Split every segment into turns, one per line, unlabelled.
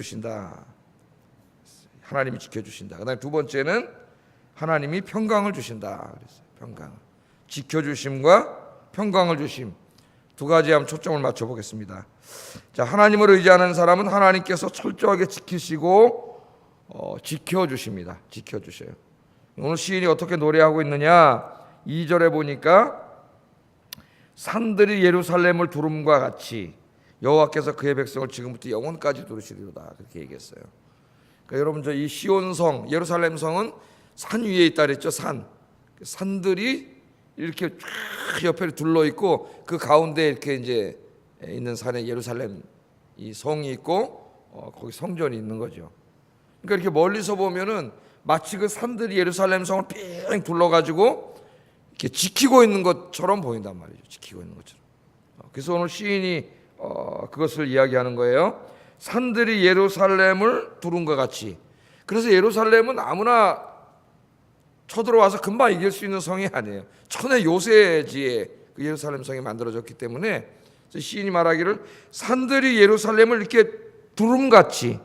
지켜주신다. 하나님이 지켜주신다. 그다음에 두 번째는 하나님이 평강을 주신다. 그랬어요. 평강, 지켜주심과 평강을 주심, 두 가지에 한번 초점을 맞춰보겠습니다. 자, 하나님을 의지하는 사람은 하나님께서 철저하게 지키시고 지켜주십니다. 지켜주셔요. 오늘 시인이 어떻게 노래하고 있느냐? 2절에 보니까 산들이 예루살렘을 두름과 같이 여호와께서 그의 백성을 지금부터 영원까지 두르시리로다. 그렇게 얘기했어요. 그러니까 여러분, 이 시온성, 예루살렘 성은 산 위에 있다 그랬죠. 산들이 이렇게 쫙 옆에 둘러 있고 그 가운데 이렇게 이제 있는 산에 예루살렘 이 성이 있고 거기 성전이 있는 거죠. 그러니까 이렇게 멀리서 보면은 마치 그 산들이 예루살렘 성을 삥 둘러가지고 이렇게 지키고 있는 것처럼 보인단 말이죠. 지키고 있는 것처럼. 그래서 오늘 시인이 그것을 이야기하는 거예요. 산들이 예루살렘을 두른 것 같이. 그래서 예루살렘은 아무나 쳐들어와서 금방 이길 수 있는 성이 아니에요. 천의 요새지에 그 예루살렘 성이 만들어졌기 때문에 시인이 말하기를 산들이 예루살렘을 이렇게 두름같이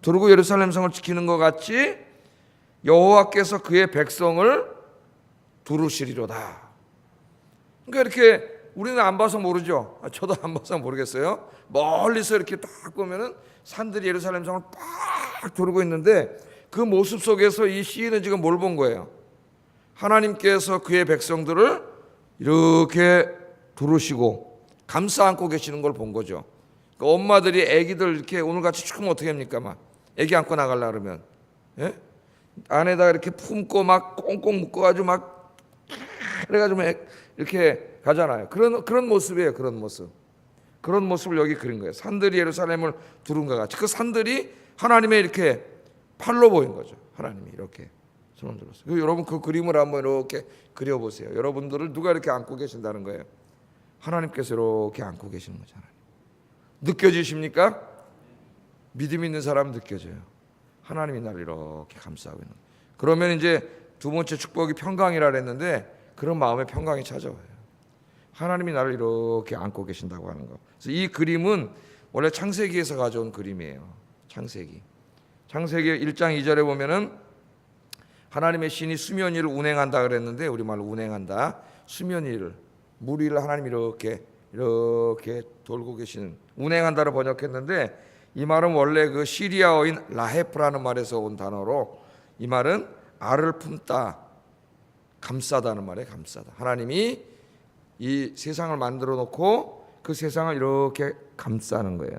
두르고 예루살렘 성을 지키는 것 같이 여호와께서 그의 백성을 두르시리로다. 그러니까 이렇게 우리는 안 봐서 모르죠. 저도 안 봐서 모르겠어요. 멀리서 이렇게 딱 보면은 산들이 예루살렘 성을 빡 두르고 있는데 그 모습 속에서 이 시인은 지금 뭘 본 거예요? 하나님께서 그의 백성들을 이렇게 두르시고 감싸 안고 계시는 걸 본 거죠. 그러니까 엄마들이 아기들 이렇게 오늘같이 축구면 어떻게 합니까? 막 아기 안고 나가려 그러면, 예? 안에다가 이렇게 품고 막 꽁꽁 묶어가지고 막 그래가지고 이렇게 가잖아요. 그런 모습이에요. 그런 모습을 여기 그린 거예요. 산들이 예루살렘을 두른 것 같이. 그 산들이 하나님의 이렇게 팔로 보인 거죠. 하나님이 이렇게 손을 들었어요. 여러분 그 그림을 한번 이렇게 그려보세요. 여러분들을 누가 이렇게 안고 계신다는 거예요? 하나님께서 이렇게 안고 계시는 거잖아요. 느껴지십니까? 믿음 있는 사람은 느껴져요. 하나님이 나를 이렇게 감싸고 있는. 그러면 이제 두 번째 축복이 평강이라 그랬는데 그런 마음에 평강이 찾아와요. 하나님이 나를 이렇게 안고 계신다고 하는 거. 그래서 이 그림은 원래 창세기에서 가져온 그림이에요. 창세기 1장 2절에 보면은 하나님의 신이 수면위를 운행한다 그랬는데 우리말로 운행한다. 수면위를 물 위를 하나님이 이렇게 돌고 계시는 운행한다를 번역했는데 이 말은 원래 그 시리아어인 라헤프라는 말에서 온 단어로 이 말은 알을 품다, 감싸다는 말이에요. 감싸다. 하나님이 이 세상을 만들어 놓고 그 세상을 이렇게 감싸는 거예요.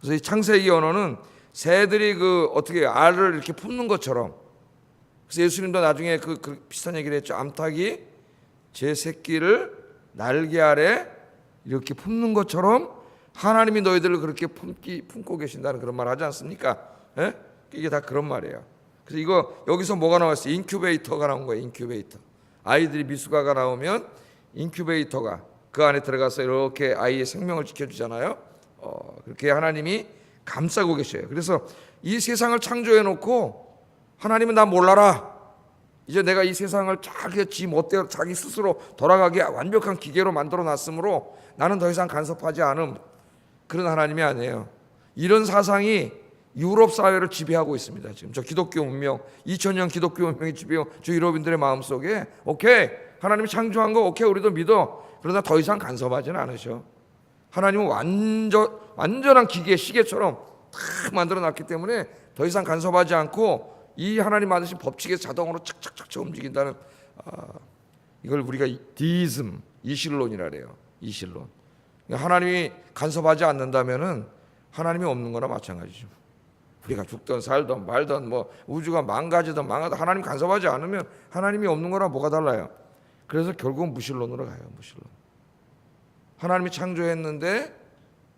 그래서 이 창세기 언어는 새들이 그 어떻게 알을 이렇게 품는 것처럼. 그래서 예수님도 나중에 그 비슷한 얘기를 했죠. 암탉이 제 새끼를 날개 아래 이렇게 품는 것처럼 하나님이 너희들을 그렇게 품고 계신다는 그런 말 하지 않습니까? 예? 이게 다 그런 말이에요. 그래서 이거 여기서 뭐가 나왔어요? 인큐베이터가 나온 거예요. 인큐베이터. 아이들이 미숙아가 나오면 인큐베이터가 그 안에 들어가서 이렇게 아이의 생명을 지켜주잖아요. 그렇게 하나님이 감싸고 계셔요. 그래서 이 세상을 창조해 놓고 하나님은 나 몰라라. 이제 내가 이 세상을 자기 지 멋대로 자기 스스로 돌아가게 완벽한 기계로 만들어 놨으므로 나는 더 이상 간섭하지 않음. 그런 하나님이 아니에요. 이런 사상이 유럽 사회를 지배하고 있습니다. 지금 저 기독교 문명, 2000년 기독교 문명이 지배하고 저 유럽인들의 마음속에 오케이 하나님이 창조한 거 오케이 우리도 믿어. 그러나 더 이상 간섭하지는 않으셔. 하나님은 완전한 기계 시계처럼 탁 만들어 놨기 때문에 더 이상 간섭하지 않고 이 하나님 만드신 법칙에 자동으로 착착착 움직인다는 이걸 우리가 디이즘, 이실론이라 그래요. 이실론. 하나님이 간섭하지 않는다면은 하나님이 없는 거나 마찬가지죠. 우리가 죽든 살든 말든 뭐 우주가 망가지든 망하든 하나님 간섭하지 않으면 하나님이 없는 거랑 뭐가 달라요? 그래서 결국은 무실론으로 가요. 무실론. 하나님이 창조했는데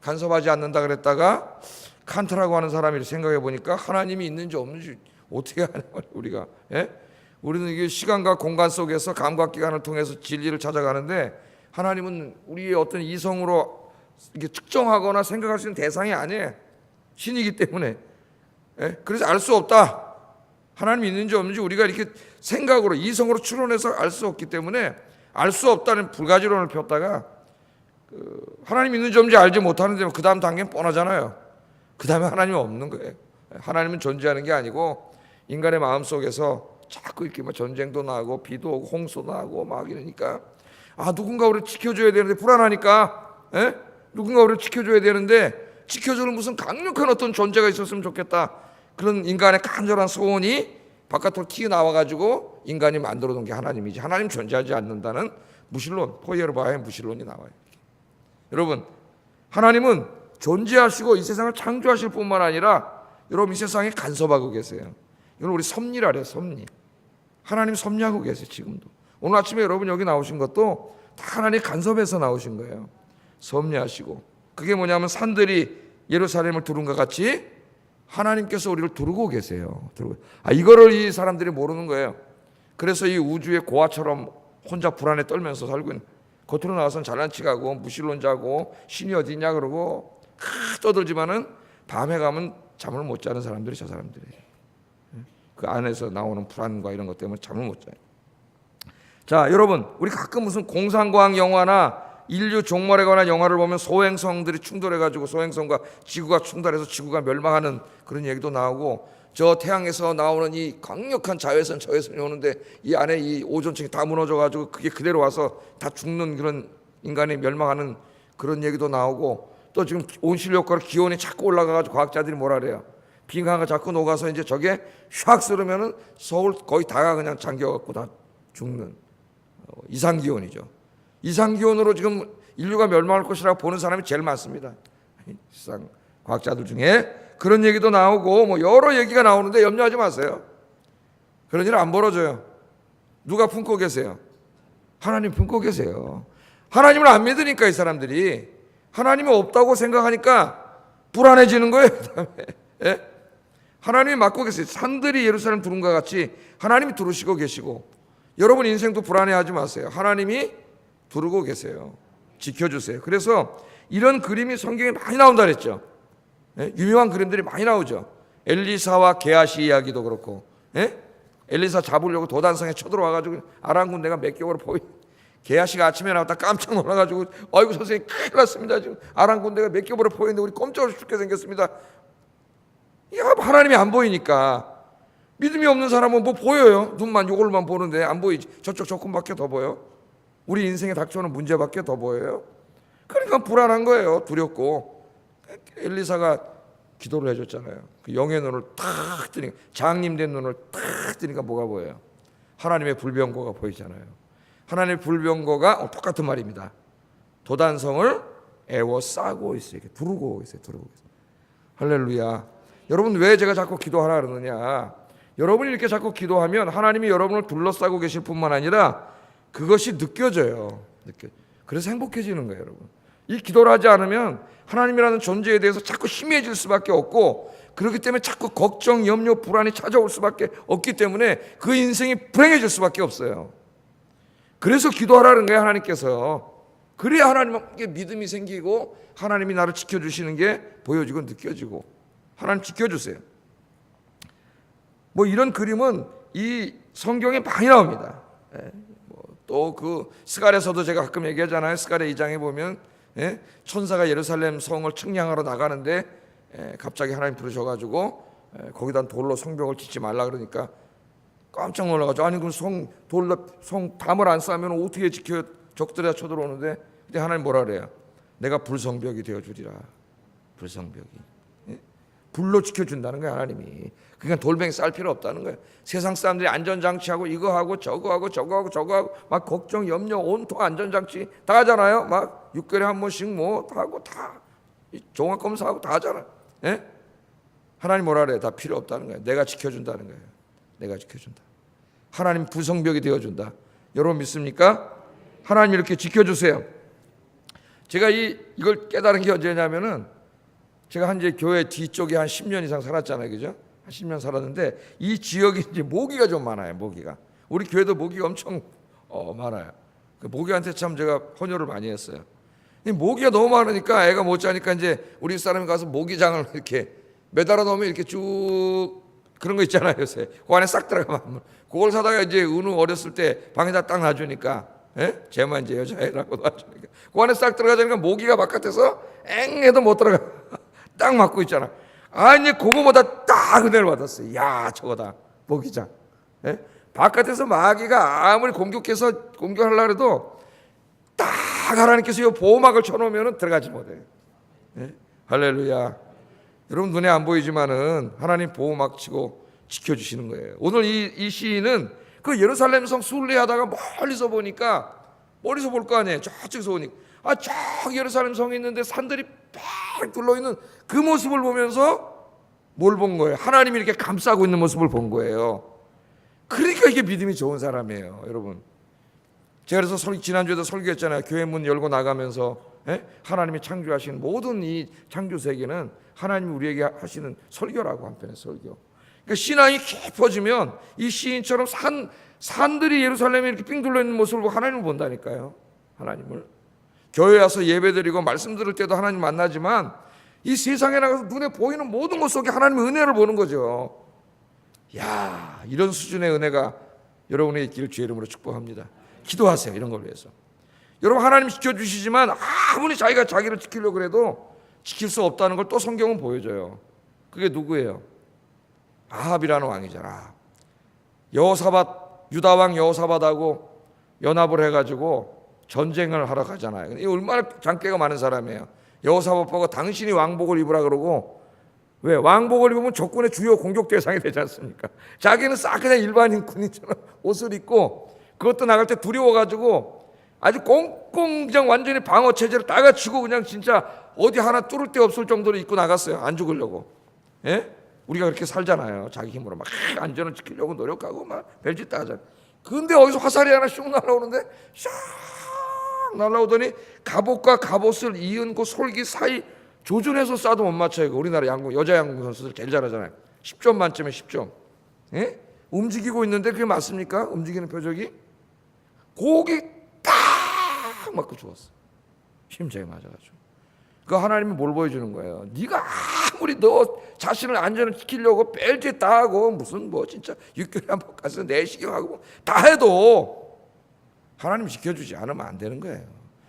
간섭하지 않는다 그랬다가 칸트라고 하는 사람이 생각해 보니까 하나님이 있는지 없는지 어떻게 하는 거예요, 우리가? 예? 우리는 이게 시간과 공간 속에서 감각기관을 통해서 진리를 찾아가는데 하나님은 우리의 어떤 이성으로 이게 측정하거나 생각할 수 있는 대상이 아니에요. 신이기 때문에. 예? 그래서 알 수 없다. 하나님이 있는지 없는지 우리가 이렇게 생각으로 이성으로 추론해서 알 수 없기 때문에 알 수 없다는 불가지론을 폈다가 하나님 있는지 없는지 알지 못하는데 그 다음 단계는 뻔하잖아요. 그 다음에 하나님은 없는 거예요. 하나님은 존재하는 게 아니고 인간의 마음속에서 자꾸 이렇게 막 전쟁도 나고 비도 오고 홍수도 나고 막 이러니까 누군가 우리를 지켜줘야 되는데 불안하니까 누군가 우리를 지켜줘야 되는데 지켜주는 무슨 강력한 어떤 존재가 있었으면 좋겠다. 그런 인간의 간절한 소원이 바깥으로 튀어나와가지고 인간이 만들어 놓은 게 하나님이지, 하나님 존재하지 않는다는 무신론, 포이에르바의 무신론이 나와요. 여러분, 하나님은 존재하시고 이 세상을 창조하실 뿐만 아니라 여러분 이 세상에 간섭하고 계세요. 이건 우리 섭리라 그래요. 섭리. 하나님 섭리하고 계세요. 지금도. 오늘 아침에 여러분 여기 나오신 것도 다 하나님 간섭해서 나오신 거예요. 섭리하시고. 그게 뭐냐면 산들이 예루살렘을 두른 것 같이 하나님께서 우리를 두르고 계세요. 이거를 이 사람들이 모르는 거예요. 그래서 이 우주의 고아처럼 혼자 불안에 떨면서 살고 있는, 겉으로 나와서는 잘난 척하고 무신론자고 신이 어디 있냐 그러고 떠들지만은 밤에 가면 잠을 못 자는 사람들이 저 사람들이에요. 그 안에서 나오는 불안과 이런 것 때문에 잠을 못 자요. 자, 여러분, 우리 가끔 무슨 공상과학 영화나 인류 종말에 관한 영화를 보면 소행성들이 충돌해가지고 소행성과 지구가 충돌해서 지구가 멸망하는 그런 얘기도 나오고, 저 태양에서 나오는 이 강력한 자외선 저외선이 오는데 이 안에 이 오존층이 다 무너져가지고 그게 그대로 와서 다 죽는 그런 인간이 멸망하는 그런 얘기도 나오고, 또 지금 온실 효과로 기온이 자꾸 올라가가지고 과학자들이 뭐라 그래요? 빙하가 자꾸 녹아서 이제 저게 샥 쓰르면은 서울 거의 다가 그냥 잠겨갖고 다 죽는 이상기온이죠. 이상기온으로 지금 인류가 멸망할 것이라고 보는 사람이 제일 많습니다. 세상 과학자들 중에 그런 얘기도 나오고 뭐 여러 얘기가 나오는데 염려하지 마세요. 그런 일 안 벌어져요. 누가 품고 계세요? 하나님 품고 계세요. 하나님을 안 믿으니까 이 사람들이 하나님이 없다고 생각하니까 불안해지는 거예요. 그다음에 하나님이 맡고 계세요. 산들이 예루살렘 두른 것 같이 하나님이 두르시고 계시고, 여러분 인생도 불안해하지 마세요. 하나님이 두르고 계세요. 지켜주세요. 그래서 이런 그림이 성경에 많이 나온다 그랬죠. 유명한 그림들이 많이 나오죠. 엘리사와 게하시 이야기도 그렇고, 엘리사 잡으려고 도단성에 쳐들어와가지고 아람 군대가 몇 개월 보이. 게하시가 아침에 나왔다 깜짝 놀라가지고 아이고 선생님 큰일 났습니다. 지금 아람 군대가 몇 개월을 보이는데 우리 꼼짝없이 죽게 생겼습니다. 하나님이 안 보이니까. 믿음이 없는 사람은 뭐 보여요. 눈만 요걸만 보는데 안 보이지. 저쪽 조금밖에 더 보여. 우리 인생에 닥쳐오는 문제밖에 더 보여요. 그러니까 불안한 거예요. 두렵고. 엘리사가 기도를 해줬잖아요. 그 영의 눈을 탁 뜨니까, 장님된 눈을 탁 뜨니까 뭐가 보여요? 하나님의 불병거가 보이잖아요. 하나님의 불병거가 똑같은 말입니다. 도단성을 에워싸고 있어요. 이렇게 두르고 있어요. 할렐루야. 여러분, 왜 제가 자꾸 기도하라 그러느냐? 여러분이 이렇게 자꾸 기도하면 하나님이 여러분을 둘러싸고 계실 뿐만 아니라 그것이 느껴져요. 그래서 행복해지는 거예요, 여러분. 이 기도를 하지 않으면 하나님이라는 존재에 대해서 자꾸 희미해질 수밖에 없고, 그렇기 때문에 자꾸 걱정, 염려, 불안이 찾아올 수밖에 없기 때문에 그 인생이 불행해질 수밖에 없어요. 그래서 기도하라는 거예요, 하나님께서. 그래야 하나님께 믿음이 생기고 하나님이 나를 지켜주시는 게 보여지고 느껴지고, 하나님 지켜주세요. 뭐 이런 그림은 이 성경에 많이 나옵니다. 또 그 스갈에서도 제가 가끔 얘기하잖아요. 스갈의 2장에 보면 천사가 예루살렘 성을 측량하러 나가는데 갑자기 하나님 부르셔가지고 거기다 돌로 성벽을 짓지 말라 그러니까 깜짝 놀라가지고, 아니 그럼 성 담을 안 쌓으면 어떻게 지켜? 적들이 쳐들어오는데, 근데 하나님 뭐라 그래요? 내가 불성벽이 되어주리라. 불성벽이. 불로 지켜준다는 거예요, 하나님이. 그러니까 돌멩이 쌀 필요 없다는 거예요. 세상 사람들이 안전장치하고 이거 하고 저거 하고 막 걱정, 염려, 온통 안전장치 다 하잖아요. 막 6개월에 한 번씩 뭐 다 하고 다 종합검사하고 다 하잖아요. 하나님 뭐라 그래요? 다 필요 없다는 거예요. 내가 지켜준다는 거예요. 내가 지켜준다. 하나님 불성벽이 되어준다. 여러분 믿습니까? 하나님 이렇게 지켜주세요. 제가 이걸 깨달은 게 언제냐면은, 제가 이제 교회 뒤쪽에 한 10년 이상 살았잖아요, 그죠? 한 10년 살았는데 이 지역이 이제 모기가 좀 많아요. 모기가. 우리 교회도 모기가 엄청 많아요. 그 모기한테 참 제가 헌혈을 많이 했어요. 이 모기가 너무 많으니까 애가 못 자니까 이제 우리 사람이 가서 모기장을 이렇게 매달아 놓으면 이렇게 쭉 그런 거 있잖아요, 요새. 그 안에 싹 들어가면. 그걸 사다가 이제 은우 어렸을 때 방에다 딱 놔주니까, 쟤만 이제 여자애라고 놔주니까 그 안에 싹 들어가자니까 모기가 바깥에서 앵 해도 못 들어가. 딱 막고 있잖아. 이제 그거보다 딱 은혜를 받았어요. 야, 저거다. 모기장. 예? 바깥에서 마귀가 아무리 공격하려고 해도 딱 하나님께서 이 보호막을 쳐놓으면 들어가지 못해요. 예? 할렐루야. 여러분 눈에 안 보이지만은 하나님 보호막 치고 지켜주시는 거예요. 오늘 이 시인은 그 예루살렘 성 순례하다가 멀리서 보니까, 멀리서 볼 거 아니에요. 저쪽에서 오니까 저 예루살렘 성이 있는데 산들이 쫙 둘러있는 그 모습을 보면서 뭘 본 거예요? 하나님이 이렇게 감싸고 있는 모습을 본 거예요. 그러니까 이게 믿음이 좋은 사람이에요, 여러분. 제가 그래서 지난주에도 설교했잖아요. 교회 문 열고 나가면서 하나님이 창조하신 모든 이 창조 세계는 하나님이 우리에게 하시는 설교라고, 한편의 설교. 그러니까 신앙이 깊어지면 이 시인처럼 산들이 예루살렘에 이렇게 삥 둘러 있는 모습을 보고 하나님을 본다니까요. 하나님을. 교회 와서 예배드리고 말씀 들을 때도 하나님 만나지만 이 세상에 나가서 눈에 보이는 모든 것 속에 하나님의 은혜를 보는 거죠. 야, 이런 수준의 은혜가 여러분에게 있기를 주의 이름으로 축복합니다. 기도하세요, 이런 걸 위해서. 여러분, 하나님 지켜주시지만 아무리 자기가 자기를 지키려고 해도 지킬 수 없다는 걸 또 성경은 보여줘요. 그게 누구예요? 아합이라는 왕이잖아. 유다 왕 여호사밧하고 연합을 해가지고 전쟁을 하러 가잖아요. 이 얼마나 장깨가 많은 사람이에요. 여호사밧 보고 당신이 왕복을 입으라 그러고, 왜? 왕복을 입으면 적군의 주요 공격 대상이 되지 않습니까? 자기는 싹 그냥 일반인 군인처럼 옷을 입고, 그것도 나갈 때 두려워가지고 아주 꽁꽁 그냥 완전히 방어 체제를 다 갖추고 그냥 진짜 어디 하나 뚫을 데 없을 정도로 입고 나갔어요. 안 죽으려고. 예? 우리가 그렇게 살잖아요. 자기 힘으로 막 안전을 지키려고 노력하고 막 별짓 다 하잖아요. 근데 어디서 화살이 하나 슉 날아오는데 샥 날아오더니 갑옷과 갑옷을 이은 그 솔기 사이 조준해서 쏴도 못 맞춰요. 우리나라 여자 양궁 선수들 제일 잘하잖아요. 10점 만점에 10점. 예? 움직이고 있는데 그게 맞습니까? 움직이는 표적이? 고기 딱 맞고 죽었어. 심장에 맞아가지고. 그 하나님이 뭘 보여주는 거예요? 네가 아무리 너 자신을 안전을 지키려고 벨트 다 하고 무슨 진짜 6개월에 한 번 가서 내시경하고 다 해도 하나님 지켜주지 않으면 안 되는 거예요.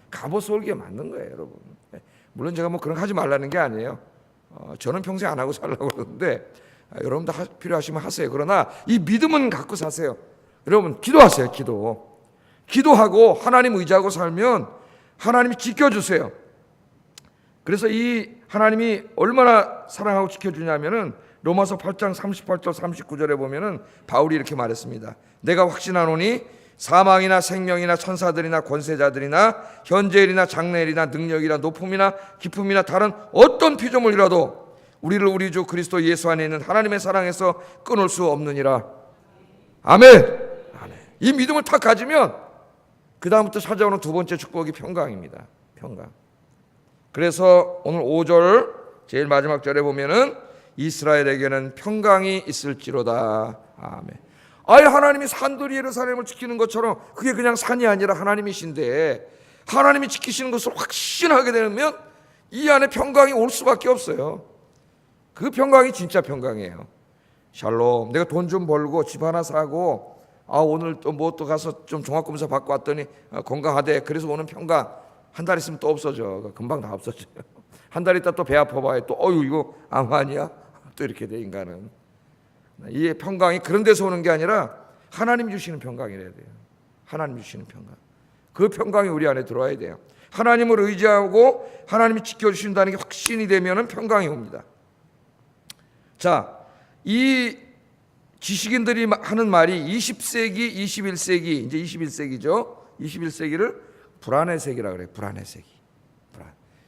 갑옷 솔기에 맞는 거예요, 여러분. 물론 제가 그런 거 하지 말라는 게 아니에요. 저는 평생 안 하고 살려고 그러는데 여러분도 필요하시면 하세요. 그러나 이 믿음은 갖고 사세요. 여러분 기도하세요. 기도하고 하나님 의지하고 살면 하나님이 지켜주세요. 그래서 이 하나님이 얼마나 사랑하고 지켜주냐면은 로마서 8장 38절 39절에 보면은 바울이 이렇게 말했습니다. 내가 확신하노니 사망이나 생명이나 천사들이나 권세자들이나 현재일이나 장래일이나 능력이나 높음이나 깊음이나 다른 어떤 피조물이라도 우리를 우리 주 그리스도 예수 안에 있는 하나님의 사랑에서 끊을 수 없느니라. 아멘. 이 믿음을 탁 가지면 그 다음부터 찾아오는 두 번째 축복이 평강입니다. 평강. 그래서 오늘 5절 제일 마지막 절에 보면은 이스라엘에게는 평강이 있을지로다. 아멘. 하나님이 산들이 예루살렘을 지키는 것처럼 그게 그냥 산이 아니라 하나님이신데 하나님이 지키시는 것을 확신하게 되면 이 안에 평강이 올 수밖에 없어요. 그 평강이 진짜 평강이에요. 샬롬. 내가 돈 좀 벌고 집 하나 사고 오늘 또 가서 좀 종합검사 받고 왔더니 건강하대. 그래서 오는 평강 한 달 있으면 또 없어져. 금방 다 없어져요. 한 달 있다 또 배 아파봐요. 또 이거 암 아니야? 또 이렇게 돼. 인간은 이 평강이 그런 데서 오는 게 아니라 하나님 주시는 평강이래야 돼요. 하나님 주시는 평강. 그 평강이 우리 안에 들어와야 돼요. 하나님을 의지하고 하나님이 지켜주신다는 게 확신이 되면 평강이 옵니다. 자, 이 지식인들이 하는 말이 20세기, 21세기, 이제 21세기죠. 21세기를 불안의 세기라 그래요. 불안의 세기.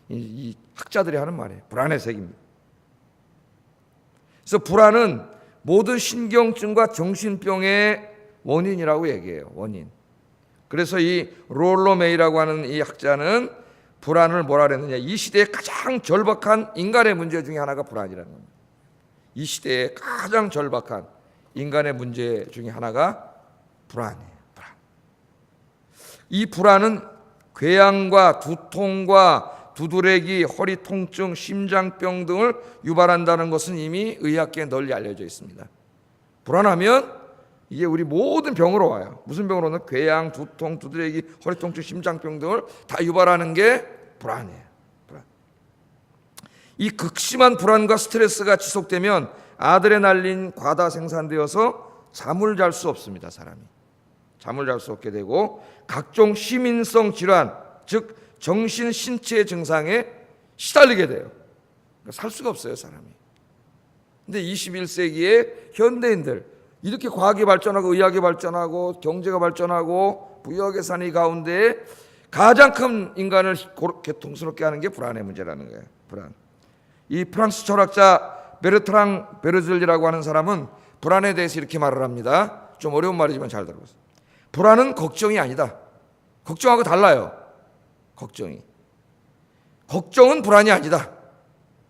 이 학자들이 하는 말이에요. 불안의 세기입니다. 그래서 불안은 모든 신경증과 정신병의 원인이라고 얘기해요. 원인. 그래서 이 롤러 메이라고 하는 이 학자는 불안을 뭐라 그랬느냐. 이 시대의 가장 절박한 인간의 문제 중에 하나가 불안이라는 겁니다. 이 시대의 가장 절박한 인간의 문제 중에 하나가 불안이에요. 불안. 이 불안은 궤양과 두통과 두드레기, 허리 통증, 심장병 등을 유발한다는 것은 이미 의학계에 널리 알려져 있습니다. 불안하면 이게 우리 모든 병으로 와요. 무슨 병으로 오는? 궤양, 두통, 두드레기, 허리 통증, 심장병 등을 다 유발하는 게 불안이에요. 불안. 이 극심한 불안과 스트레스가 지속되면 아드레날린 과다 생산되어서 잠을 잘 수 없습니다. 사람이 잠을 잘 수 없게 되고 각종 시민성 질환, 즉 정신 신체 증상에 시달리게 돼요. 그러니까 살 수가 없어요, 사람이. 근데 21세기의 현대인들, 이렇게 과학이 발전하고 의학이 발전하고 경제가 발전하고 부여의 산이 가운데 가장 큰 인간을 고통스럽게 하는 게 불안의 문제라는 거예요. 불안. 이 프랑스 철학자 베르트랑 베르즐이라고 하는 사람은 불안에 대해서 이렇게 말을 합니다. 좀 어려운 말이지만 잘 들어보세요. 불안은 걱정이 아니다. 걱정하고 달라요. 걱정은 불안이 아니다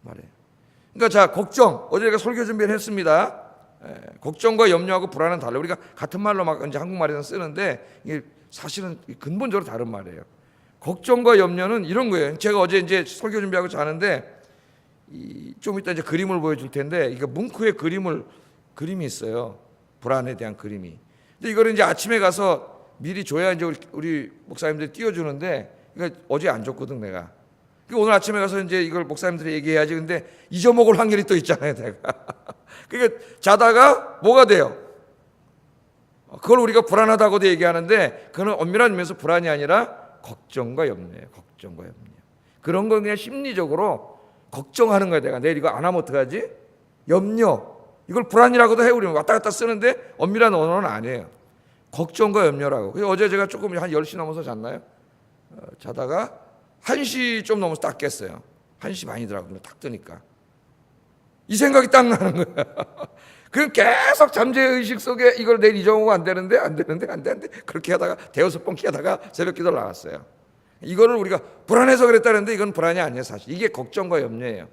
말이에요. 그러니까 자, 걱정, 어제 제가 설교 준비를 했습니다. 걱정과 염려하고 불안은 달라요. 우리가 같은 말로 막 이제 한국말에서 쓰는데 이게 사실은 근본적으로 다른 말이에요. 걱정과 염려는 이런 거예요. 제가 어제 이제 설교 준비하고 자는데 좀 이따 이제 그림을 보여줄 텐데, 이게 뭉크의 그림이 있어요. 불안에 대한 그림이. 근데 이거를 이제 아침에 가서 미리 줘야 이제 우리 목사님들이 띄워주는데, 이거 어제 안 줬거든 내가. 오늘 아침에 가서 이제 이걸 목사님들이 얘기해야지. 근데 잊어먹을 확률이 또 있잖아요, 내가. 그러니까 자다가 뭐가 돼요? 그걸 우리가 불안하다고도 얘기하는데, 그건 엄밀한 의미에서 불안이 아니라 걱정과 염려예요. 걱정과 염려. 그런 건 그냥 심리적으로 걱정하는 거야. 내가 내일 이거 안 하면 어떡하지? 염려. 이걸 불안이라고도 해. 우리는 왔다 갔다 쓰는데 엄밀한 언어는 아니에요. 걱정과 염려라고. 그래서 어제 제가 조금 한 10시 넘어서 잤나요? 자다가 1시 좀 넘어서 딱 깼어요. 1시 반이더라고요. 딱 뜨니까 이 생각이 딱 나는 거야. 그럼 계속 잠재의식 속에 이걸 내일 잊어먹으면 안 되는데 그렇게 하다가 대여섯 번 하다가 새벽 기도를 나갔어요. 이거를 우리가 불안해서 그랬다는데 이건 불안이 아니에요. 사실 이게 걱정과 염려예요.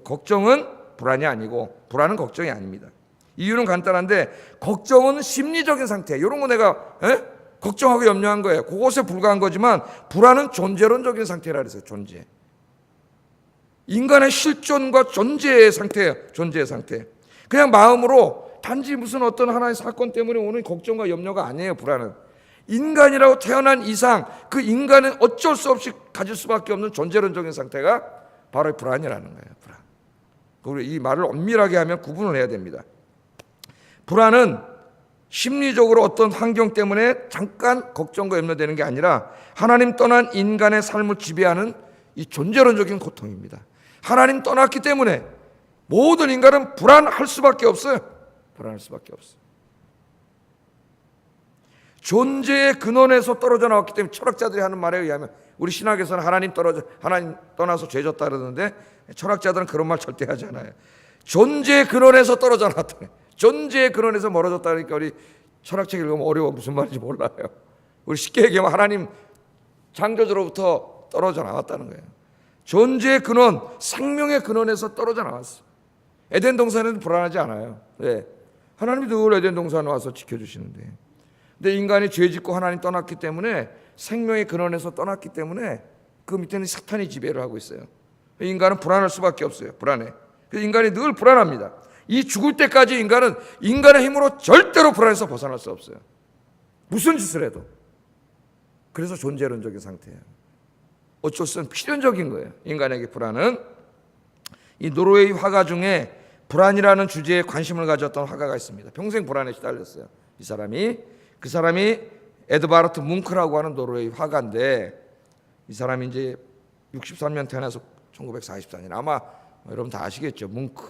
걱정은 불안이 아니고 불안은 걱정이 아닙니다. 이유는 간단한데, 걱정은 심리적인 상태. 이런 거 내가 걱정하고 염려한 거예요. 그것에 불과한 거지만, 불안은 존재론적인 상태라 그랬어요. 존재. 인간의 실존과 존재의 상태예요. 존재의 상태. 그냥 마음으로 단지 무슨 어떤 하나의 사건 때문에 오는 걱정과 염려가 아니에요. 불안은 인간이라고 태어난 이상 그 인간은 어쩔 수 없이 가질 수밖에 없는 존재론적인 상태가 바로 불안이라는 거예요. 불안. 그리고 이 말을 엄밀하게 하면 구분을 해야 됩니다. 불안은 심리적으로 어떤 환경 때문에 잠깐 걱정과 염려되는 게 아니라 하나님 떠난 인간의 삶을 지배하는 이 존재론적인 고통입니다. 하나님 떠났기 때문에 모든 인간은 불안할 수밖에 없어요. 불안할 수밖에 없어요. 존재의 근원에서 떨어져 나왔기 때문에, 철학자들이 하는 말에 의하면, 우리 신학에서는 하나님 떠나서 죄졌다 그러는데 철학자들은 그런 말 절대 하지 않아요. 존재의 근원에서 떨어져 나왔다. 존재의 근원에서 멀어졌다 그러니까 우리 철학책 읽으면 어려워. 무슨 말인지 몰라요. 우리 쉽게 얘기하면 하나님 창조주로부터 떨어져 나왔다는 거예요. 존재의 근원, 생명의 근원에서 떨어져 나왔어. 에덴 동산에는 불안하지 않아요. 네. 하나님이 늘 에덴 동산에 와서 지켜주시는데, 근데 인간이 죄짓고 하나님 떠났기 때문에, 생명의 근원에서 떠났기 때문에 그 밑에는 사탄이 지배를 하고 있어요. 인간은 불안할 수밖에 없어요. 불안해. 그래서 인간이 늘 불안합니다. 이 죽을 때까지 인간은 인간의 힘으로 절대로 불안에서 벗어날 수 없어요. 무슨 짓을 해도. 그래서 존재론적인 상태예요. 어쩔 수 없는 필연적인 거예요. 인간에게 불안은. 이 노르웨이 화가 중에 불안이라는 주제에 관심을 가졌던 화가가 있습니다. 평생 불안에 시달렸어요. 그 사람이 에드바르트 뭉크라고 하는 노르웨이 화가인데, 이 사람이 이제 63년 태어나서 1944년, 아마 여러분 다 아시겠죠. 뭉크.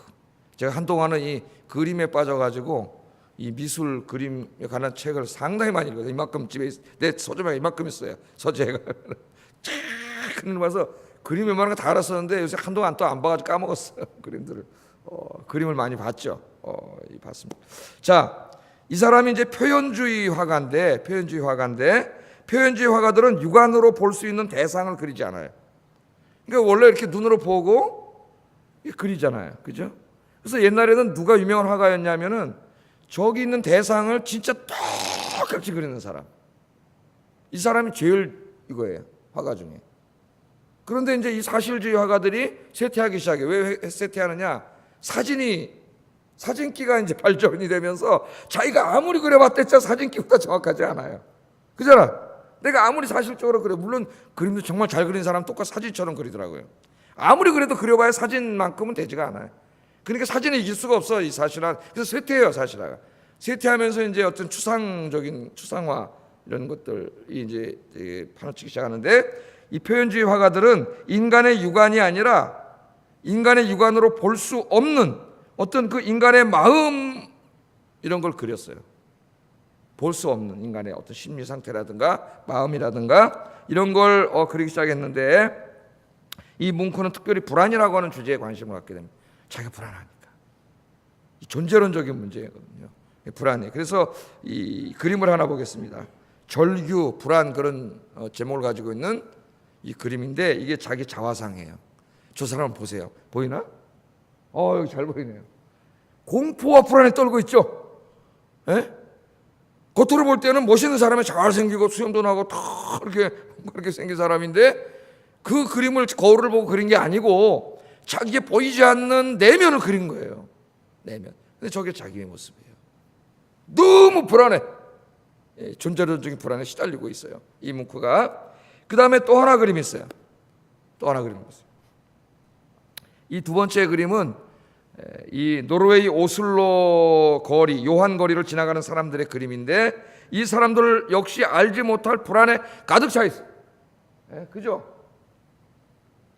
제가 한동안은 이 그림에 빠져가지고 이 미술 그림에 관한 책을 상당히 많이 읽어요. 이만큼 집에 내 서점에 이만큼 있어요. 서재가 그림 봐서 그림 웬만한 거 다 알았었는데 요새 한동안 또 안 봐가지고 까먹었어요. 그림들을. 그림을 많이 봤죠. 봤습니다. 자, 이 사람이 이제 표현주의 화가인데 표현주의 화가들은 육안으로 볼 수 있는 대상을 그리지 않아요. 그러니까 원래 이렇게 눈으로 보고 그리잖아요. 그죠? 그래서 옛날에는 누가 유명한 화가였냐면은 저기 있는 대상을 진짜 똑같이 그리는 사람. 이 사람이 제일 이거예요. 화가 중에. 그런데 이제 이 사실주의 화가들이 쇠퇴하기 시작해요. 왜 쇠퇴하느냐? 사진기가 이제 발전이 되면서 자기가 아무리 그려봤댔자 사진기보다 정확하지 않아요. 그잖아. 내가 아무리 사실적으로 그래. 물론 그림도 정말 잘 그린 사람 똑같이 사진처럼 그리더라고요. 아무리 그래도 그려봐야 사진만큼은 되지가 않아요. 그러니까 사진을 이길 수가 없어, 이 사실화. 그래서 쇠퇴해요, 사실화가. 쇠퇴하면서 이제 어떤 추상적인 추상화 이런 것들이 이제 파놓치기 시작하는데, 이 표현주의 화가들은 인간의 육안이 아니라 인간의 육안으로 볼 수 없는 어떤 그 인간의 마음 이런 걸 그렸어요. 볼 수 없는 인간의 어떤 심리 상태라든가 마음이라든가 이런 걸 그리기 시작했는데, 이 뭉크는 특별히 불안이라고 하는 주제에 관심을 갖게 됩니다. 자기가 불안하니까. 존재론적인 문제거든요. 불안해. 그래서 이 그림을 하나 보겠습니다. 절규, 불안, 그런 제목을 가지고 있는 이 그림인데, 이게 자기 자화상이에요. 저 사람 보세요. 보이나? 여기 잘 보이네요. 공포와 불안에 떨고 있죠. 예? 겉으로 볼 때는 멋있는 사람이 잘생기고 수염도 나고 다 그렇게 생긴 사람인데, 그 그림을 거울을 보고 그린 게 아니고 자기의 보이지 않는 내면을 그린 거예요. 내면. 근데 저게 자기의 모습이에요. 너무 불안해. 존재론적인 불안에 시달리고 있어요, 이 뭉크가. 그 다음에 또 하나 그림이 있어요. 또 하나 그림이 있어요. 이 두 번째 그림은 이 노르웨이 오슬로 거리, 요한 거리를 지나가는 사람들의 그림인데, 이 사람들 역시 알지 못할 불안에 가득 차 있어요. 그죠?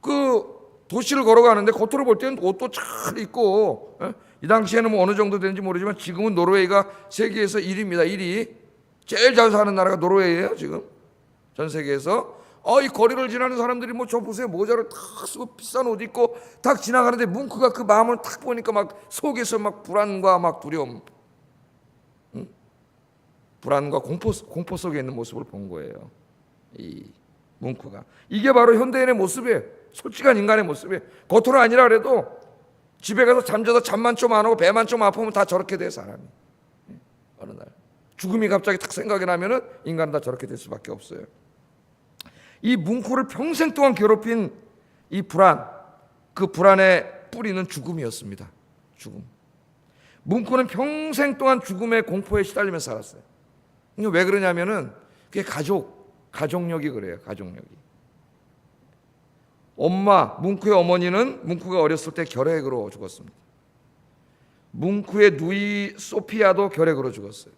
그 도시를 걸어가는데 겉으로 볼 때는 옷도 잘 입고, 이 당시에는 뭐 어느 정도 되는지 모르지만 지금은 노르웨이가 세계에서 1위입니다. 1위. 제일 잘 사는 나라가 노르웨이예요, 지금. 전 세계에서. 이 거리를 지나는 사람들이 뭐 저 보세요, 모자를 탁 쓰고 비싼 옷 입고 딱 지나가는데, 뭉크가 그 마음을 탁 보니까 막 속에서 막 불안과 막 두려움, 불안과 공포 속에 있는 모습을 본 거예요, 이 뭉크가. 이게 바로 현대인의 모습이에요. 솔직한 인간의 모습이에요. 겉으로 아니라 그래도 집에 가서 잠자다 잠만 좀 안 오고 배만 좀 아프면 다 저렇게 돼, 사람이. 어느 날 죽음이 갑자기 탁 생각이 나면은 인간은 다 저렇게 될 수밖에 없어요. 이 뭉크를 평생 동안 괴롭힌 이 불안, 그 불안의 뿌리는 죽음이었습니다. 죽음. 뭉크는 평생 동안 죽음의 공포에 시달리면서 살았어요. 왜 그러냐면은 그게 가족력이 그래요. 가족력이. 뭉크의 어머니는 뭉크가 어렸을 때 결핵으로 죽었습니다. 뭉크의 누이 소피아도 결핵으로 죽었어요.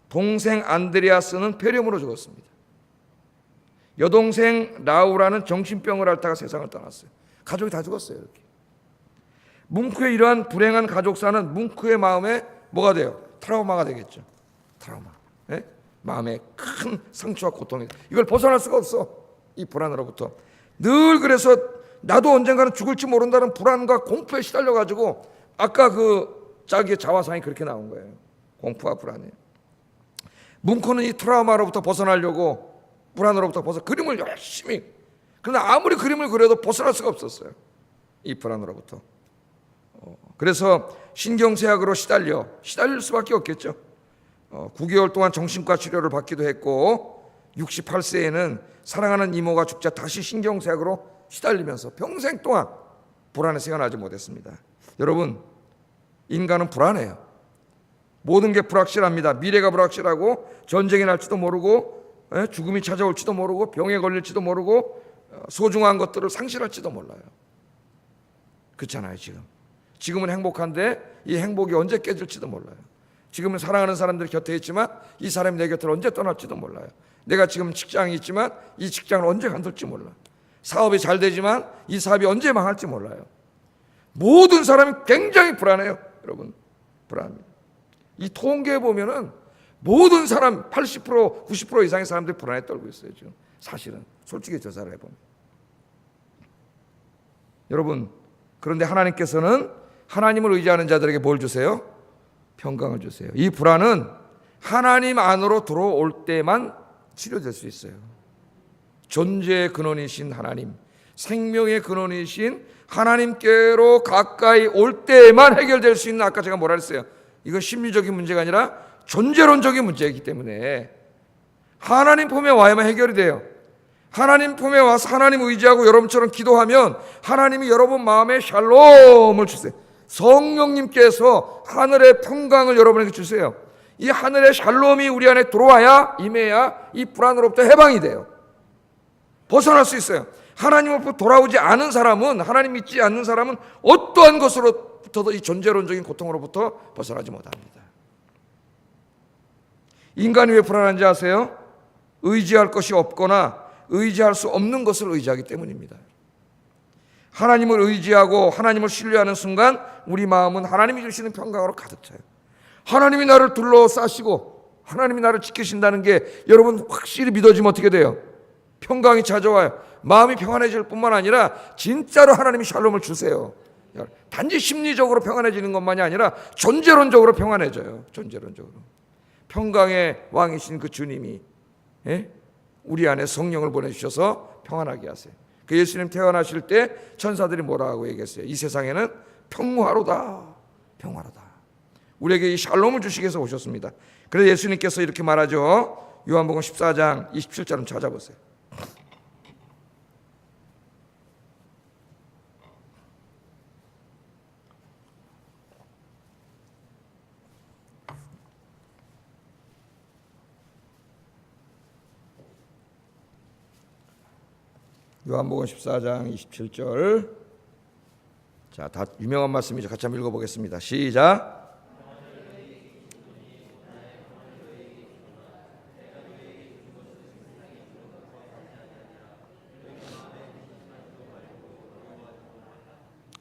동생 안드레아스는 폐렴으로 죽었습니다. 여동생 라우라는 정신병을 앓다가 세상을 떠났어요. 가족이 다 죽었어요, 이렇게. 뭉크의 이러한 불행한 가족사는 뭉크의 마음에 뭐가 돼요? 트라우마가 되겠죠. 트라우마. 네? 마음에 큰 상처와 고통이. 이걸 벗어날 수가 없어, 이 불안으로부터. 늘 그래서 나도 언젠가는 죽을지 모른다는 불안과 공포에 시달려가지고, 아까 그 자기의 자화상이 그렇게 나온 거예요. 공포와 불안이에요. 뭉크는 이 트라우마로부터 벗어나려고, 불안으로부터 그림을 열심히, 그러나 아무리 그림을 그려도 벗어날 수가 없었어요, 이 불안으로부터. 그래서 신경쇠약으로 시달릴 수밖에 없겠죠. 9개월 동안 정신과 치료를 받기도 했고, 68세에는 사랑하는 이모가 죽자 다시 신경쇠약으로 시달리면서 평생 동안 불안에 헤어나지 못했습니다. 여러분, 인간은 불안해요. 모든 게 불확실합니다. 미래가 불확실하고, 전쟁이 날지도 모르고, 죽음이 찾아올지도 모르고, 병에 걸릴지도 모르고, 소중한 것들을 상실할지도 몰라요. 그렇잖아요. 지금은 행복한데 이 행복이 언제 깨질지도 몰라요. 지금은 사랑하는 사람들이 곁에 있지만 이 사람이 내 곁을 언제 떠날지도 몰라요. 내가 지금 직장이 있지만 이 직장을 언제 관둘지 몰라. 사업이 잘 되지만 이 사업이 언제 망할지 몰라요. 모든 사람이 굉장히 불안해요, 여러분. 불안합니다. 이 통계에 보면은 모든 사람 80% 90% 이상의 사람들이 불안에 떨고 있어요, 지금. 사실은 솔직히 조사를 해보면. 여러분, 그런데 하나님께서는 하나님을 의지하는 자들에게 뭘 주세요? 평강을 주세요. 이 불안은 하나님 안으로 들어올 때만 치료될 수 있어요. 존재의 근원이신 하나님, 생명의 근원이신 하나님께로 가까이 올 때만 해결될 수 있는, 아까 제가 뭐라 했어요? 이건 심리적인 문제가 아니라 존재론적인 문제이기 때문에 하나님 품에 와야만 해결이 돼요. 하나님 품에 와서 하나님 의지하고 여러분처럼 기도하면 하나님이 여러분 마음에 샬롬을 주세요. 성령님께서 하늘의 평강을 여러분에게 주세요. 이 하늘의 샬롬이 우리 안에 들어와야, 임해야 이 불안으로부터 해방이 돼요. 벗어날 수 있어요. 하나님으로부터 돌아오지 않은 사람은, 하나님 믿지 않는 사람은 어떠한 것으로부터도 이 존재론적인 고통으로부터 벗어나지 못합니다. 인간이 왜 불안한지 아세요? 의지할 것이 없거나 의지할 수 없는 것을 의지하기 때문입니다. 하나님을 의지하고 하나님을 신뢰하는 순간 우리 마음은 하나님이 주시는 평강으로 가득 차요. 하나님이 나를 둘러싸시고 하나님이 나를 지키신다는 게 여러분 확실히 믿어지면 어떻게 돼요? 평강이 찾아와요. 마음이 평안해질 뿐만 아니라 진짜로 하나님이 샬롬을 주세요. 단지 심리적으로 평안해지는 것만이 아니라 존재론적으로 평안해져요. 존재론적으로. 평강의 왕이신 그 주님이 우리 안에 성령을 보내주셔서 평안하게 하세요. 그 예수님 태어나실 때 천사들이 뭐라고 얘기했어요? 이 세상에는 평화로다. 평화로다. 우리에게 이 샬롬을 주시기 위해서 오셨습니다. 그래서 예수님께서 이렇게 말하죠. 요한복음 14장 27절을 찾아보세요. 요한복음 14장 27절. 자, 다 유명한 말씀이죠. 같이 한번 읽어보겠습니다. 시작.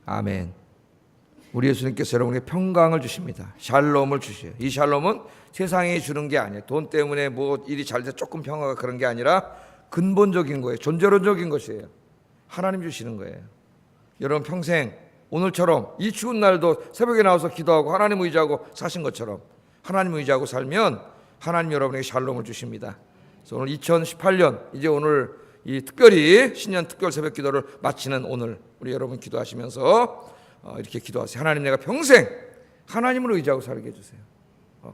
아멘. 우리 예수님께서 여러분에게 평강을 주십니다. 샬롬을 주셔요. 이 샬롬은 세상이 주는 게 아니에요. 돈 때문에 뭐 일이 잘 돼 조금 평화가 그런 게 아니라 근본적인 거예요. 존재론적인 것이에요. 하나님 주시는 거예요. 여러분 평생 오늘처럼 이 추운 날도 새벽에 나와서 기도하고 하나님 의지하고 사신 것처럼 하나님 의지하고 살면 하나님 여러분에게 샬롬을 주십니다. 그래서 오늘 2018년 이제 오늘 이 특별히 신년 특별 새벽 기도를 마치는 오늘 우리 여러분 기도하시면서 이렇게 기도하세요. 하나님, 내가 평생 하나님을 의지하고 살게 해주세요.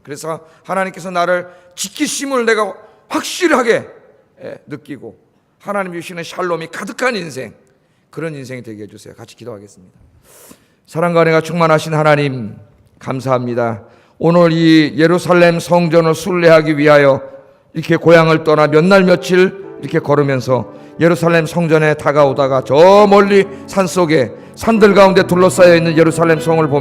그래서 하나님께서 나를 지키심을 내가 확실하게 느끼고 하나님 주시는 샬롬이 가득한 인생, 그런 인생이 되게 해주세요. 같이 기도하겠습니다. 사랑과 은혜가 충만하신 하나님 감사합니다. 오늘 이 예루살렘 성전을 순례하기 위하여 이렇게 고향을 떠나 몇 날 며칠 이렇게 걸으면서 예루살렘 성전에 다가오다가 저 멀리 산속에 산들 가운데 둘러싸여 있는 예루살렘 성을 보며